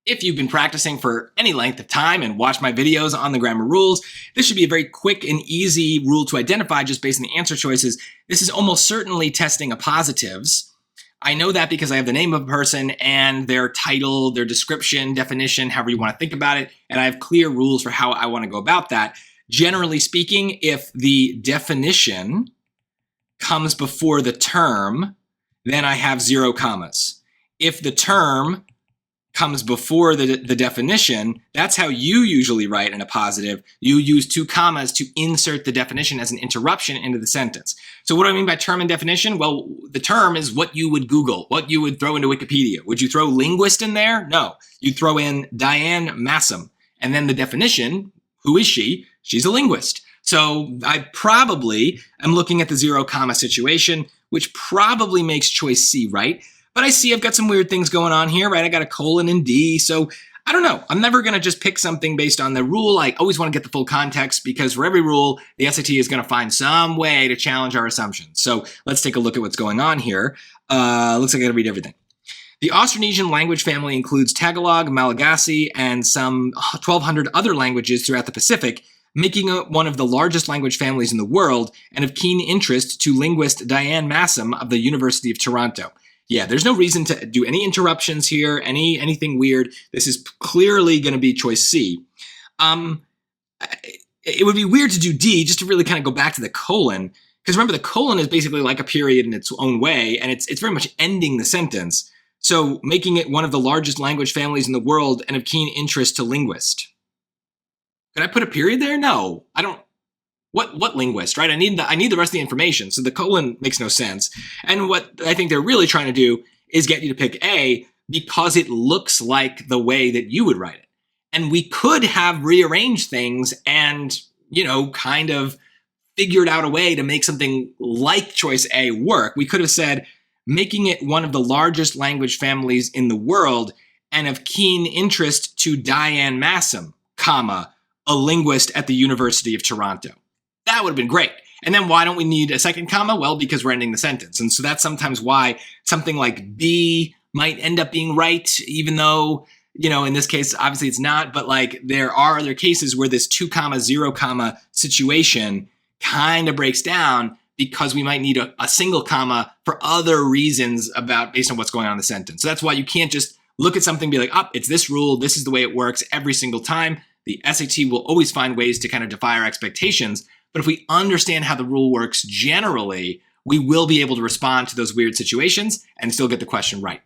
If you've been practicing for any length of time and watched my videos on the grammar rules, this should be a very quick and easy rule to identify just based on the answer choices. This is almost certainly testing appositives. I know that because I have the name of a person and their title, their description, definition, however you want to think about it, and I have clear rules for how I want to go about that. Generally speaking, if the definition comes before the term, then I have 0 commas. If the term comes before the definition, that's how you usually write in a positive. You use 2 commas to insert the definition as an interruption into the sentence. So what do I mean by term and definition? Well, the term is what you would Google, what you would throw into Wikipedia. Would you throw linguist in there? No. You'd throw in Diane Massam. And then the definition, who is she? She's a linguist. So I probably am looking at the 0 comma situation, which probably makes choice C right. But I see I've got some weird things going on here, right? I got a colon and D. So I don't know. I'm never going to just pick something based on the rule. I always want to get the full context because for every rule, the SAT is going to find some way to challenge our assumptions. So let's take a look at what's going on here. Looks like I got to read everything. The Austronesian language family includes Tagalog, Malagasy, and some 1,200 other languages throughout the Pacific, making it one of the largest language families in the world and of keen interest to linguist Diane Massam of the University of Toronto. Yeah, there's no reason to do any interruptions here, anything weird. This is clearly going to be choice C. It would be weird to do D just to really kind of go back to the colon, because remember the colon is basically like a period in its own way, and it's very much ending the sentence. So making it one of the largest language families in the world and of keen interest to linguist. Could I put a period there? No, I don't. What linguist, right? I need the rest of the information. So the colon makes no sense. And what I think they're really trying to do is get you to pick A because it looks like the way that you would write it. And we could have rearranged things and, kind of figured out a way to make something like choice A work. We could have said, making it one of the largest language families in the world and of keen interest to Diane Massam, comma, a linguist at the University of Toronto. That would have been great. And then why don't we need a second comma? Well, because we're ending the sentence. And so that's sometimes why something like B might end up being right, even though, in this case, obviously it's not. But like there are other cases where this 2 comma, 0 comma situation kind of breaks down because we might need a single comma for other reasons based on what's going on in the sentence. So that's why you can't just look at something and be like, it's this rule. This is the way it works every single time. The SAT will always find ways to kind of defy our expectations. But if we understand how the rule works generally, we will be able to respond to those weird situations and still get the question right.